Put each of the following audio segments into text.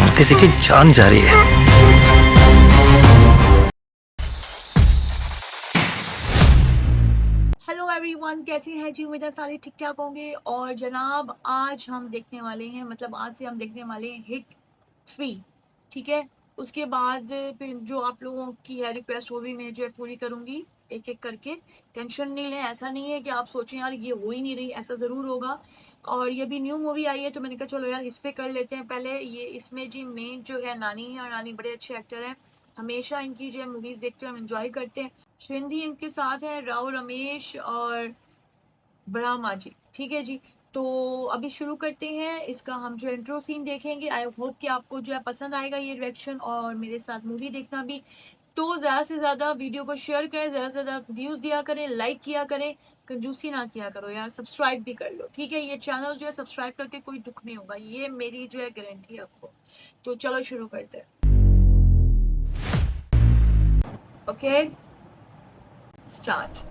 जानते थे कि जान जा रही है। हेलो एवरीवन, कैसे हैं जी? उम्मीद है सारे ठीक ठाक होंगे। और जनाब आज हम देखने वाले हैं, मतलब आज से हम देखने वाले हैं हिट 3। ठीक है, उसके बाद फिर जो आप लोगों की है रिक्वेस्ट वो भी मैं जो है पूरी करूंगी एक एक करके। टेंशन नहीं लें, ऐसा नहीं है कि आप सोचें यार ये हो ही नहीं रही, ऐसा ज़रूर होगा। और ये भी न्यू मूवी आई है तो मैंने कहा चलो यार इस पे कर लेते हैं पहले। ये इसमें जी मेन जो है नानी है, और नानी बड़े अच्छे एक्टर हैं। हमेशा इनकी जो है मूवीज़ देखते हैं, हम इंजॉय करते हैं। श्रिंदी इनके साथ है, राव रमेश और ब्रह्मा जी। ठीक है जी, तो अभी शुरू करते हैं इसका। हम जो इंट्रो सीन देखेंगे, आई होप कि आपको जो है पसंद आएगा ये रिएक्शन और मेरे साथ मूवी देखना भी। तो ज़्यादा से ज़्यादा वीडियो को शेयर करें, ज़्यादा से ज़्यादा व्यूज़ दिया करें, लाइक किया करें, कंजूसी ना किया करो यार, सब्सक्राइब भी कर लो। ठीक है, ये चैनल जो है सब्सक्राइब करके कोई दुख नहीं होगा, ये मेरी जो है गारंटी है आपको। तो चलो शुरू करते हैं। Okay, start.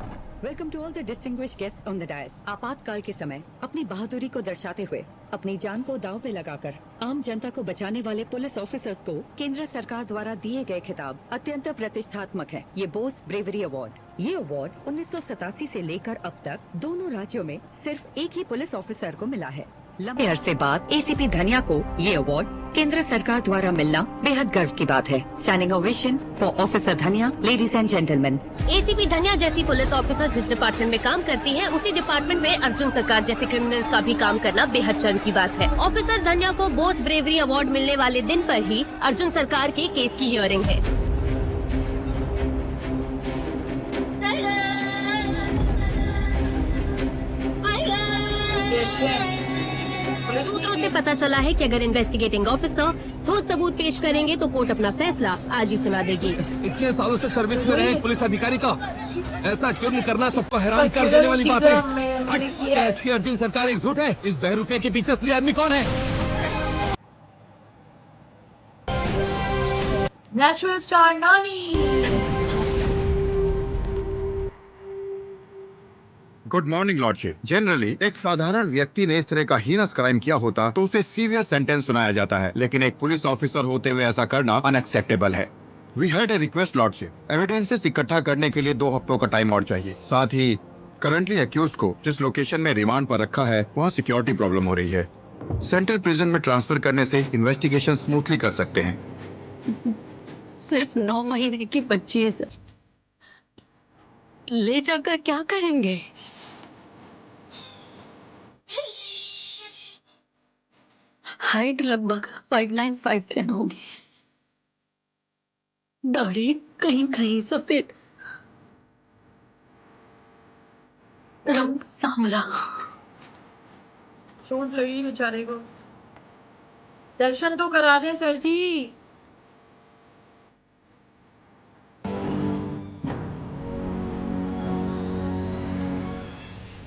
Welcome to all the distinguished guests on the dais. आपातकाल के समय अपनी बहादुरी को दर्शाते हुए अपनी जान को दांव पे लगाकर आम जनता को बचाने वाले पुलिस ऑफिसर्स को केंद्र सरकार द्वारा दिए गए खिताब अत्यंत प्रतिष्ठात्मक है। ये बोस ब्रेवरी अवार्ड। ये अवार्ड 1987 से लेकर अब तक दोनों राज्यों में सिर्फ एक ही पुलिस ऑफिसर को मिला है। लंबे अरसे बाद एसीपी धनिया को ये अवार्ड केंद्र सरकार द्वारा मिलना बेहद गर्व की बात है। स्टैंडिंग ओवेशन फॉर ऑफिसर धनिया, लेडीज एंड जेंटलमैन। एसीपी धनिया जैसी पुलिस ऑफिसर जिस डिपार्टमेंट में काम करती हैं, उसी डिपार्टमेंट में अर्जुन सरकार जैसे क्रिमिनल्स का भी काम करना बेहद शर्म की बात है। ऑफिसर धनिया को बोस ब्रेवरी अवार्ड मिलने वाले दिन पर ही अर्जुन सरकार के केस की हियरिंग है। सूत्रों से पता चला है कि अगर इन्वेस्टिगेटिंग ऑफिसर ठोस सबूत पेश करेंगे तो कोर्ट अपना फैसला आज ही सुना देगी। इतने सालों से सर्विस में रहे एक पुलिस अधिकारी का ऐसा जुर्म करना सबको हैरान कर देने वाली बात है। एसपी अर्जुन सरकार एक झूठ है। इस बहरूपे के पीछे असली आदमी कौन है? नेचुरल स्टार नानी। Good morning lordship. जनरली एक साधारण व्यक्ति ने इस तरह का हीनस क्राइम किया होता तो उसे सीवियर सेंटेंस सुनाया जाता है, लेकिन एक पुलिस ऑफिसर होते हुए ऐसा करना अनएक्सेप्टेबल है। We had a request lordship. Evidences इकट्ठा करने के लिए 2 हफ्तों का टाइम और चाहिए। साथ ही करंटली एक्यूज्ड को जिस लोकेशन में रिमांड पर रखा है वहाँ सिक्योरिटी प्रॉब्लम हो रही है। सेंट्रल प्रिजन में ट्रांसफर करने से इन्वेस्टिगेशन स्मूथली कर सकते हैं। सिर्फ 9 महीने की बच्ची है सर, ले जाकर क्या करेंगे? हाइट लगभग 5'9" होगी। दाढ़ी कहीं कहीं सफेद, रंग सांवला। चोट लगी बेचारे को, दर्शन तो करा दे सर जी।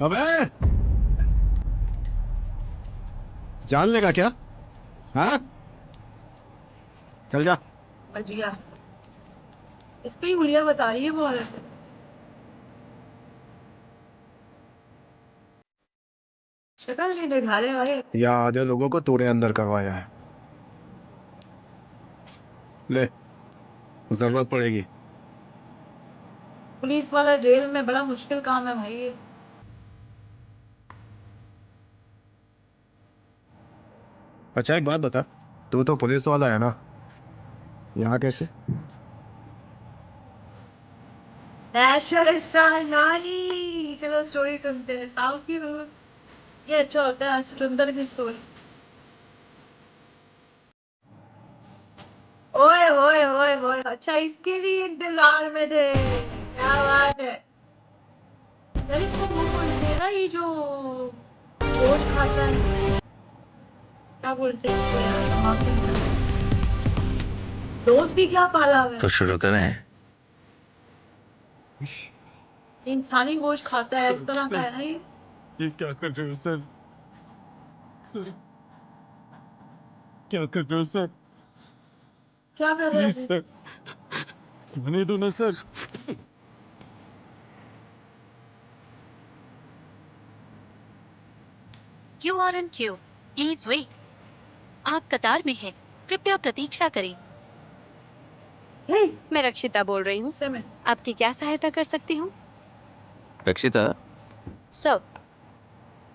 अबे जान लेगा क्या? हाँ, चल जा। बढ़िया, इस पे ही हुलिया बता रही है वो औरत। शक्ल नहीं दिखा रहे भाई। या आधे लोगों को तूने अंदर करवाया है। ले, जरूरत पड़ेगी। पुलिस वाला जेल में बड़ा मुश्किल काम है भाई ये। अच्छा एक बात बता, तू तो पुलिस वाला है ना, यहाँ कैसे? नेचुरल स्टार नानी। चलो स्टोरी सुनते हैं। साउथ की फिल्म ये अच्छा होता है, सुंदर की स्टोरी। ओए ओए ओए ओए, अच्छा इसके लिए इंतजार में थे, क्या बात है। यार इसको वो बोलते हैं ना, ये जो गोश्त खाता है, क्या बोलते हैं इसको यार, दिमाग नहीं आ रहा। दोस्त भी क्या पाला हुआ तो है, शुरू करें। इंसानी गोश्त खाता है, इस तरह का है ना ये। ये क्या कर रहे हो सर? सर क्या कर रहे हो सर? क्या कर रहे प्लीज हो? सर, होने दो ना sir. You are in queue. Please wait. आप कतार में हैं। कृपया प्रतीक्षा करें। मैं रक्षिता बोल रही हूँ। आपकी क्या सहायता कर सकती हूँ? रक्षिता, सर,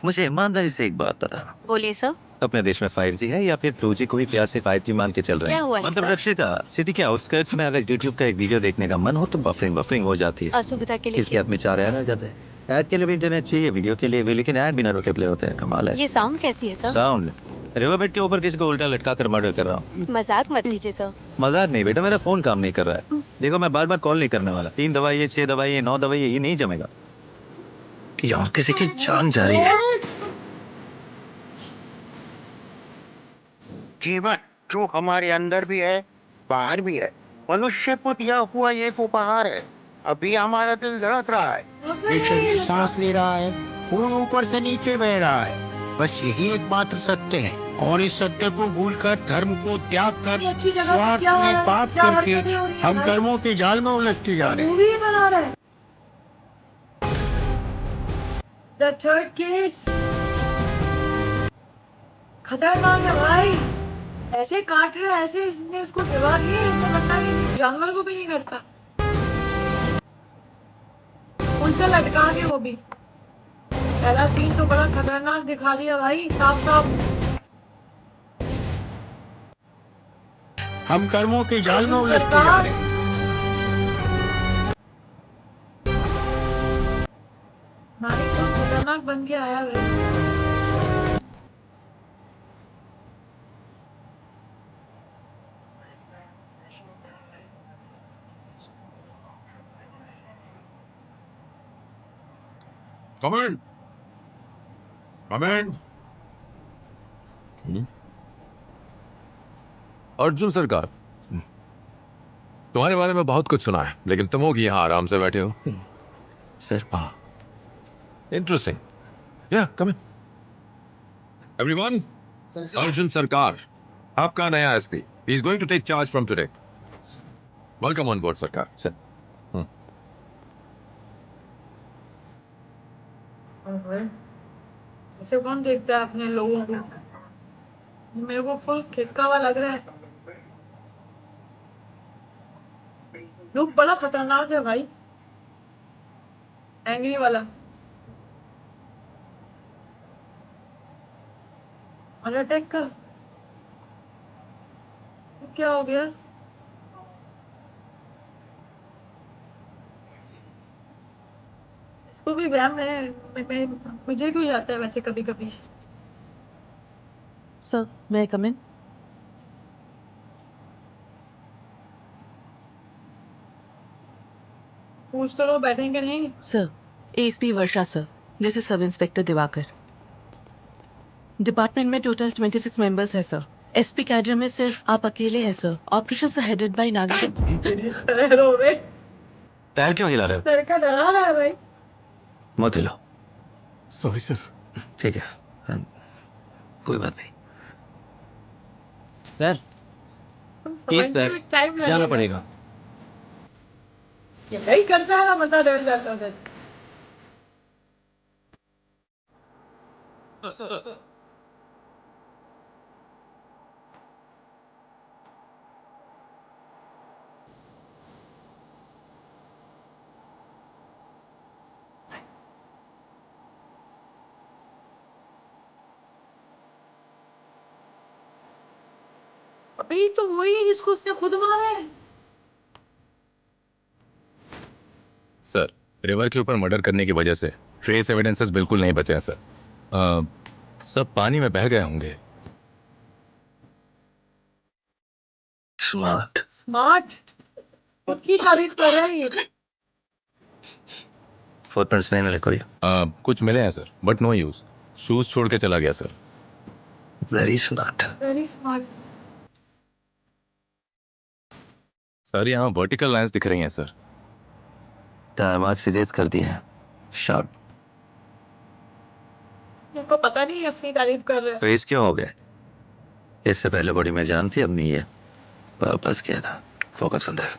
मुझे ईमानदारी से एक बात बता, बोलिए सर। अपने देश में 5G है या फिर 2G को भी प्यार से 5G मान के चल रहे क्या हैं? हुआ है, मतलब सर? रक्षिता, सिटी के आउटस्कर्ट्स में अगर यूट्यूब का एक वीडियो देखने का मन हो तो बफरिंग हो जाती है। असुविधा के लिए इसके हाथ में 4 ऐड आ जाते हैं। ऐड के लिए भी इंटरनेट चाहिए, वीडियो के लिए भी, लेकिन ऐड बिना रुके प्ले होते हैं। कमाल है। ये साउंड कैसी है सर? साउंड रिवरबेड के ऊपर किसी को उल्टा लटका कर मर्डर कर रहा हूँ। मजाक मत कीजिए सर। मजाक नहीं बेटा, मेरा फोन काम नहीं कर रहा है। देखो, मैं बार बार कॉल नहीं करने वाला। 3 दवाई, 6 दवाई, 9 दवाई, ये नहीं जमेगा। यहाँ किसी की जान जा रही है। जीवन जो हमारे अंदर भी है, बाहर भी है। मनुष्य को दिया हुआ ये उपहार है। अभी हमारा दिल धड़क रहा है, ये शरीर सांस ले रहा है, खून ऊपर से नीचे बह रहा है। बस यही एकमात्र सत्य है, और इस सत्य को भूलकर, धर्म को त्याग कर, स्वार्थ में पाप करके हम कर्मों के जाल में उलझते जा रहे हैं। The third case खतरनाक है भाई। ऐसे काट रहे, ऐसे इसने उसको दबा दिया, इसको लगता है कि जानवर को भी नहीं करता। उल्टा लटका के, वो भी। पहला सीन तो बड़ा खतरनाक दिखा दिया भाई, साफ साफ। हम कर्मों के जाल में उलझते जा रहे हैं। नारी तो खतरनाक बन के आया भाई। Comment comment. अर्जुन सरकार, तुम्हारे बारे में बहुत कुछ सुना है, लेकिन तुम हो कि यहाँ आराम से बैठे हो। सर, हाँ, इंटरेस्टिंग। या कम इन एवरीवन। अर्जुन सरकार आपका नया SP, he is going to take charge from today. Welcome on board Sarkar. Sir. ऐसे कौन देखता है अपने लोगों को? मेरे को फुल खिसका हुआ लग रहा है। लुक बड़ा खतरनाक है भाई, एंग्री वाला। और अटैक का क्या हो गया? इसको भी वहम है, मुझे भी हो जाता है वैसे कभी कभी। सर, मैं कम इन? पूछ तो लो बैठेंगे नहीं। Sir, ASP Varsha sir, this is sub inspector Diwakar. Department में टोटल 26 मेंबर्स है सर। एसपी कैडर में सिर्फ आप अकेले हैं सर। ऑपरेशन हेडेड बाय नागिन। पैर क्यों हिला रहे हो? सर का डरा रहा है भाई। मत हिलो। Sorry sir. ठीक है, कोई बात नहीं। सर, केस सर, जाना पड़ेगा। यही करता है ना, बता डर जाता है। अभी तो वही जिसको उसने खुद मारा है। सर, रिवर के ऊपर मर्डर करने की वजह से ट्रेस एविडेंसेस बिल्कुल नहीं बचे हैं सर। सब पानी में बह गए होंगे। स्मार्ट। स्मार्ट खुद की तारीफ कर रहा है ये। फुटप्रिंट्स नहीं मिले कोई? कुछ मिले हैं sir, but no use. Shoes छोड़ के चला गया sir. Very smart. Very smart. Sir, यहाँ वर्टिकल लाइंस दिख रही हैं सर। दामाद फिजेज कर दिए हैं। शार्प। इनको पता नहीं अपनी तारीफ कर रहे हैं। फ्रीज क्यों हो गए? इससे पहले बॉडी में जान थी, अब नहीं है। वापस किया था। फोकस अंदर।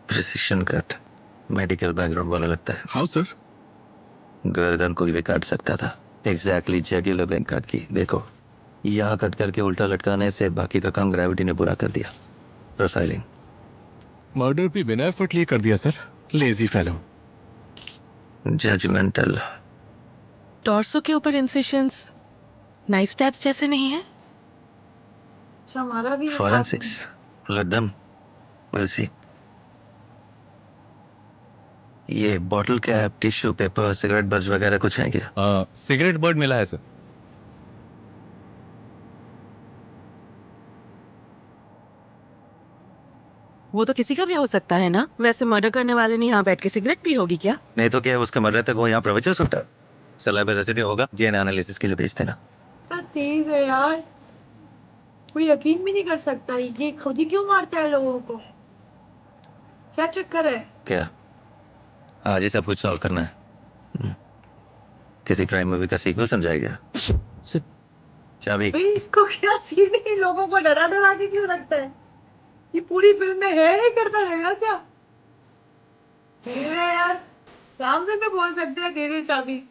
Precision cut. मेडिकल बैकग्राउंड वाला लगता है। How sir? गर्दन कोई भी काट सकता था। एग्जैक्टली जुगुलर वेन काट की। देखो, यहाँ कट करके उल्टा लटकाने से बाकी का काम ग्रेविटी ने पूरा कर दिया। प्रोफाइलिंग। मर्डर भी बिना एफर्टली कर दिया sir. Lazy fellow. Judgemental. Torso के ऊपर इंसिशंस नाइफ स्टैब्स जैसे नहीं है? अच्छा हमारा भी forensics. Let them, will see. ये bottle cap, tissue paper, cigarette butts वगैरह कुछ है क्या? सिगरेट बर्ड मिला है सर। वो तो किसी का भी हो सकता है ना। वैसे मर्डर करने वाले ने यहाँ बैठ के सिगरेट पी होगी क्या? नहीं तो क्या है, उसके मरने तक वो यहाँ प्रवचन सुनता। सलाइवा रेसिड्यू होगा, डीएनए एनालिसिस के लिए भेजते ना। तो तेज है यार, कोई यकीन भी नहीं कर सकता। ये खुद ही क्यों मारता है लोगों को, क्या चक्कर है? क्या आज ही सब कुछ सॉल्व करना है? किसी क्राइम मूवी का सीक्वल समझाएगा? चाबी। भाई इसको क्या सीन है, लोगों को डरा डरा के क्यों रखता है? ये पूरी फिल्म में है ही करता रहेगा क्या? दे दे यार, सामने तो बोल सकते हैं दे दे चाबी।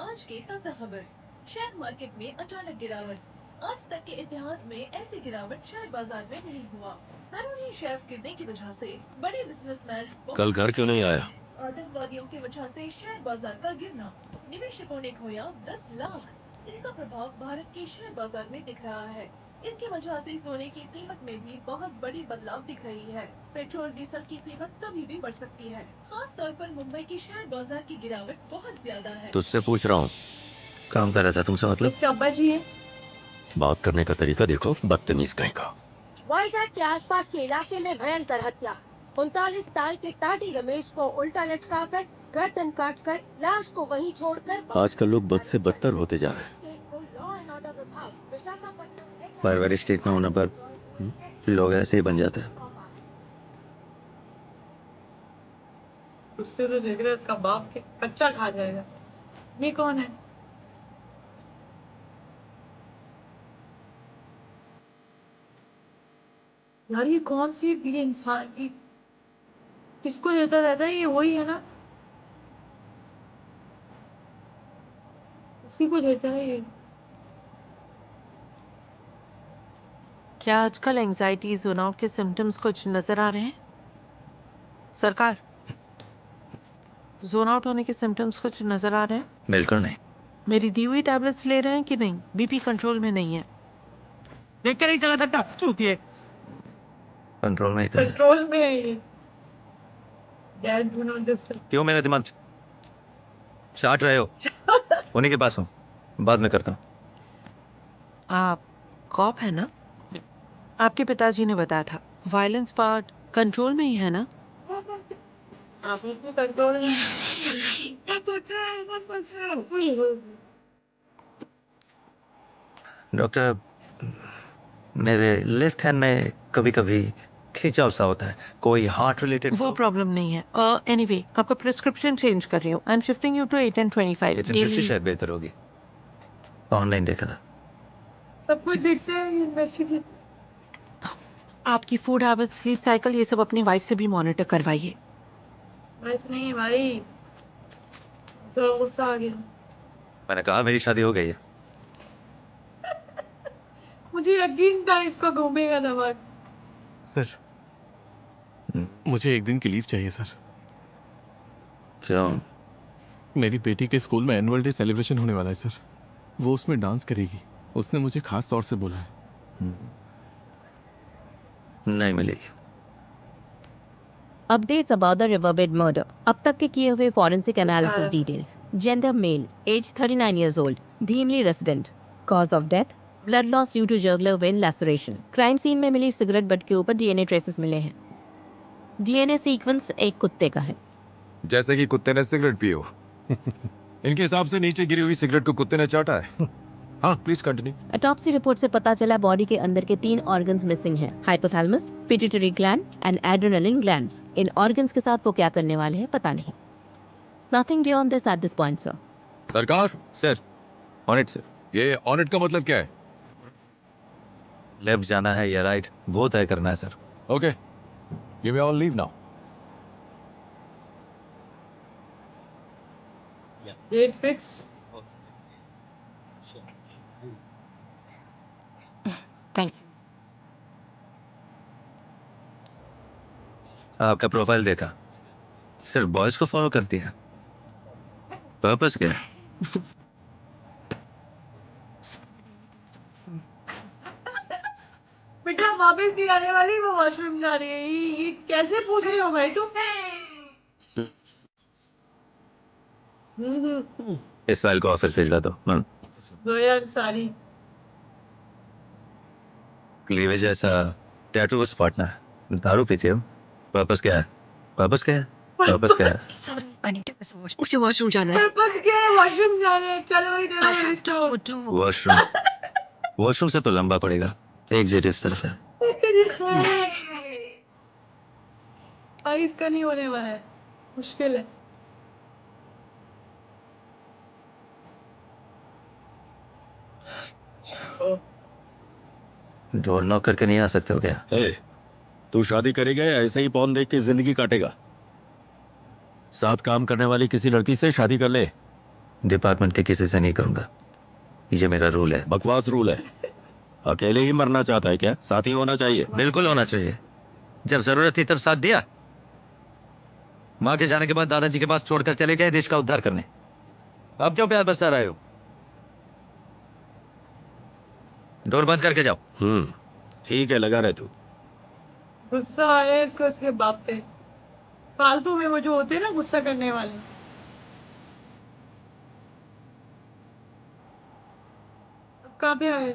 आज की ताजा खबर, शेयर मार्केट में अचानक गिरावट। आज तक के इतिहास में ऐसी गिरावट शेयर बाजार में नहीं हुआ। जरूरी शेयर्स गिरने की वजह से बड़े बिजनेसमैन कल घर क्यों नहीं आया? आतंकवादियों की वजह से शेयर बाजार का गिरना, निवेशकों ने खोया 10 लाख। इसका प्रभाव भारत के शेयर बाजार में दिख रहा है। इसकी वजह से सोने की कीमत में भी बहुत बड़ी बदलाव दिख रही है। पेट्रोल डीजल की कीमत कभी भी बढ़ सकती है। खास तौर पर मुंबई की शेयर बाजार की गिरावट बहुत ज्यादा है। तुझसे पूछ रहा हूँ। काम कर रहा था तुमसे मतलब? इसके अब्बा जी है। बात करने का तरीका देखो, बदतमीज कहीं का। वाइजैक के आसपास के इलाके में भयंकर हत्या। 39 साल के टाटी रमेश को उल्टा लटकाकर गर्दन काटकर लाश को वहीं छोड़कर आजकल लोग बद से बदतर होते जा रहे हैं। पारिवारिक स्टेट में होने पर लोग ऐसे ही बन जाते हैं। उससे तो देख रहे इसका बाप के बच्चा खा जाएगा। ये कौन है? यार ये कौन सी ये इंसान की किसको देता रहता है? ये वही है ना, उसी को देता है ये। क्या आजकल एंजाइटी जोन आउट के सिम्टम्स कुछ नजर आ रहे हैं? सरकार, जोन आउट होने के सिम्टम्स कुछ नजर आ रहे हैं? बिल्कुल नहीं। मेरी दी हुई टैबलेट्स ले रहे हैं कि नहीं? बीपी कंट्रोल में नहीं है। देख कर ही चला था चूतिए। कंट्रोल में ही तो है। कंट्रोल में है ये। Dad do not disturb. क्यों मेरा दिमाग चाट रहे हो? उन्हीं के पास हूँ, बाद में करता हूँ। आप कॉप है ना? आपके पिताजी ने बताया था वायलेंस पार्ट कंट्रोल में ही है ना? आप इसमें कंट्रोल में। डॉक्टर, मेरे लेफ्ट हैंड में कभी कभी खिंचाव सा होता है। कोई हार्ट रिलेटेड? वो प्रॉब्लम नहीं है। एनीवे, आपका प्रिस्क्रिप्शन चेंज कर रही हूँ। I am shifting you to 8 and 25 ये शायद बेहतर होगी। ऑनलाइन देखा था। सब कुछ देखते हैं इन्वेस्टिगेट। आपकी फूड हैबिट, स्लीप साइकिल, ये सब अपनी वाइफ से भी मॉनिटर करवाइए। वाइफ नहीं भाई, जरा गुस्सा आ गया। मैंने कहा मेरी शादी हो गई है। मुझे यकीन था इसको घूमेगा दिमाग। सर, मुझे एक दिन की लीव चाहिए सर। क्यों? मेरी बेटी के स्कूल में एनुअल डे सेलिब्रेशन होने वाला है सर। वो उसमें डांस करेगी। उसने मुझे खास तौर से बोला है। नहीं मिलेगी। Updates about the Riverbed murder. अब तक के किए हुए forensic analysis details. Gender male, age 39 years old, Bhimli resident. Cause of death, blood loss due to jugular vein laceration. Crime scene में मिली सिगरेट बट के ऊपर DNA traces मिले हैं। DNA सीक्वेंस एक कुत्ते का है। जैसे कि कुत्ते ने सिगरेट पी हो। इनके हिसाब से नीचे गिरी हुई सिगरेट को कुत्ते ने चाटा है। हाँ, प्लीज कंटिन्यू। ऑटोप्सी रिपोर्ट से पता चला बॉडी के अंदर के 3 ऑर्गन्स मिसिंग हैं। Hypothalamus, pituitary gland and adrenaline glands. In organs के साथ वो क्या करने वाले हैं पता नहीं। Nothing beyond this at this point sir. सरकार, सर, ऑन इट सर। ये ऑन इट का मतलब क्या है? लेफ्ट जाना है या राइट, वो तय करना है sir. Okay, you may all leave now. Date fixed. Thank आपका प्रोफाइल देखा, सिर्फ बॉयज को फॉलो करती है, पर्पस क्या है? बेटा वापस नहीं आने वाली, वो वॉशरूम जा रही है। ये कैसे पूछ रही हो भाई तुम? इस फाइल को ऑफिस भेज दो। जोया अंसारी। क्लीवेज जैसा टैटू स्पॉट ना है, दारू पीती हो, पर्पस क्या है? पर्पस क्या है? पर्पस क्या है? मुझे वॉशरूम जाना है। पर्पस क्या है? वॉशरूम जा रहे हैं, चलो वही देखो। वॉशरूम, वॉशरूम से तो लंबा पड़ेगा, एग्जिट इस तरफ है। इसका नहीं होने वाला है, मुश्किल है। डोर नॉक करके नहीं आ सकते हो क्या? तू शादी करेगा या ऐसे ही पौन देख के जिंदगी काटेगा? साथ काम करने वाली किसी लड़की से शादी कर ले। डिपार्टमेंट के किसी से नहीं करूंगा, ये मेरा रूल है। बकवास रूल है। अकेले ही मरना चाहता है क्या? साथी होना चाहिए। बिल्कुल होना चाहिए, जब जरूरत थी तब साथ दिया। माँ के जाने के बाद दादाजी के पास छोड़कर चले गए देश का उद्धार करने। अब क्यों प्यार बरसा रहे हो? डोर बंद करके जाओ। ठीक है, लगा रहे तू। गुस्सा आया इसको इसके बाप पे। फालतू में वो जो होते हैं ना गुस्सा करने वाले। अब कहाँ पे आए?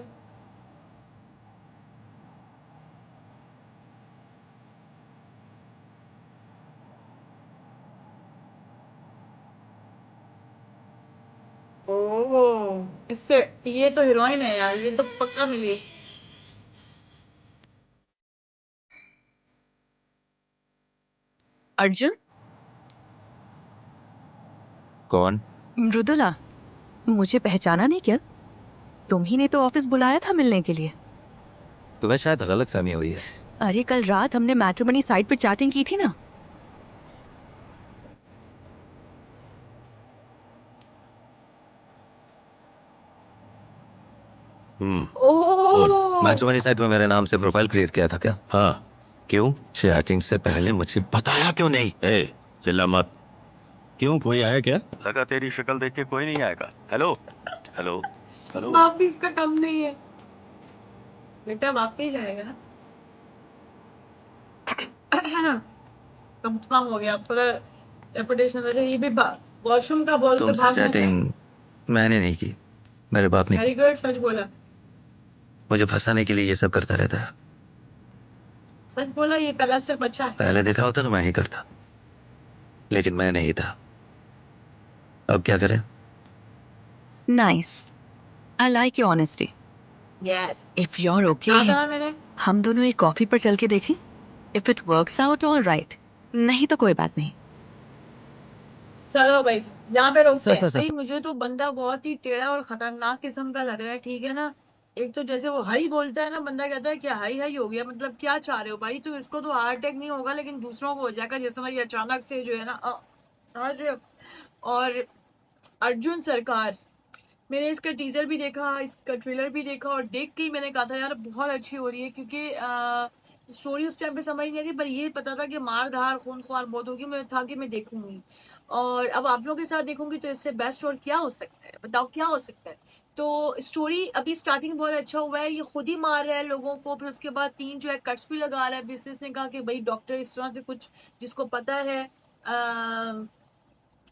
ओह, इससे ये तो हीरोइन है यार, ये तो पक्का मिली। अर्जुन, कौन? मृदुला, मुझे पहचाना नहीं क्या? तुम ही ने तो ऑफिस बुलाया था मिलने के लिए। तुम्हें शायद गलतफहमी हुई है। अरे कल रात हमने मैट्रिमनी साइट पर चैटिंग की थी ना। ओह, मैट्रिमनी साइट में मेरे नाम से प्रोफाइल क्रिएट किया था क्या? हाँ, क्यों? चैटिंग से पहले मुझे बताया क्यों नहीं? चिल्ला मत। क्यों, कोई आया क्या? लगा तेरी शक्ल देख के कोई नहीं आएगा। Hello hello hello. वापिस का कम नहीं है बेटा, वापिस जाएगा ना। कंफर्म हो गया पूरा रेपुटेशन। वैसे ये भी वॉशरूम का बोल के तुमसे भाग गया। चैटिंग मैंने नहीं की, मेरे बाप ने की। वेरी गुड, सच बोला। मुझे फंसाने के लिए ये सब करता रहता है। सच बोला, ये पहला स्टेप अच्छा है। पहले देखा होता तो मैं ही करता, लेकिन मैं नहीं था। अब क्या करें? Nice, I like your honesty. Yes, if you are okay, कहा था मैंने। हम दोनों एक कॉफी पर चल के देखें। If it works out all right, नहीं तो कोई बात नहीं। चलो भाई, यहाँ पे रोकते हैं। सर। भाई मुझे तो बंदा बहुत ही टेढ़ा और खतरनाक किस्म का लग रहा है, ठीक है ना। एक तो जैसे वो हाई बोलता है ना, बंदा कहता है क्या हाई हाई हो गया, मतलब क्या चाह रहे हो भाई? तो इसको तो हार्ट अटैक नहीं होगा, लेकिन दूसरों को हो जाएगा, जैसे हमारी अचानक से जो है ना, समझ रहे हो। और अर्जुन सरकार, मैंने इसका टीजर भी देखा, इसका ट्रेलर भी देखा, और देख के ही मैंने कहा था यार बहुत अच्छी हो रही है, क्योंकि स्टोरी उस टाइम पे समझ नहीं आई थी, पर ये पता था कि मार धार खून ख्वार बहुत होगी। मैं था कि मैं देखूंगी, और अब आप लोगों के साथ देखूंगी, तो इससे बेस्ट और क्या हो सकता है? बताओ क्या हो सकता है। तो स्टोरी अभी स्टार्टिंग बहुत अच्छा हुआ है, ये खुद ही मार रहा है लोगों को, फिर उसके बाद 3 जो है कट्स भी लगा रहा है। बिजनेस ने कहा कि भाई डॉक्टर इस तरह से कुछ जिसको पता है,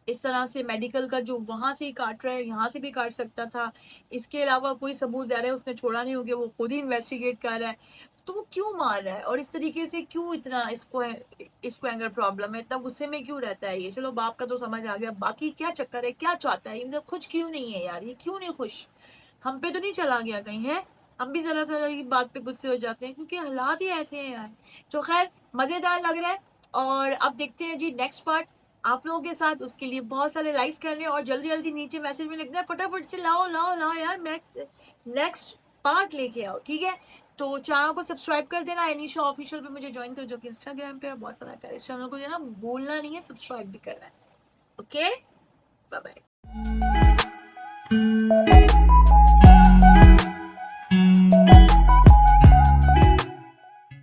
इस तरह से मेडिकल का, जो वहां से ही काट रहा है, यहाँ से भी काट सकता था। इसके अलावा कोई सबूत ज़्यादा है उसने छोड़ा नहीं हो गया, वो खुद ही इन्वेस्टिगेट कर रहा है। तो वो क्यों मार रहा है, और इस तरीके से क्यों इतना इसको एंगर प्रॉब्लम है, इतना गुस्से में क्यों रहता है ये? चलो बाप का तो समझ आ गया, बाकी क्या चक्कर है, क्या चाहता है? मतलब खुश क्यों नहीं है यार, ये क्यों नहीं खुश? हम पे तो नहीं चला गया कहीं है? हम भी जरा सा की बात पे गुस्से हो जाते हैं, क्योंकि हालात ही ऐसे हैं यार। तो खैर, मजेदार लग रहा है, और अब देखते हैं जी नेक्स्ट पार्ट आप लोगों के साथ। उसके लिए बहुत सारे लाइक्स कर लें, और जल्दी जल्दी नीचे मैसेज में लिखना है फटाफट से, लाओ लाओ लाओ यार, मैं नेक्स्ट पार्ट लेके आओ, ठीक है। तो चैनल को सब्सक्राइब कर देना, एनीशा ऑफिशियल पे मुझे ज्वाइन करो, जो कि इंस्टाग्राम पे है। बहुत सारा प्यार, इस चैनल को जो है ना बोलना नहीं है, सब्सक्राइब भी करना है। Okay, bye bye.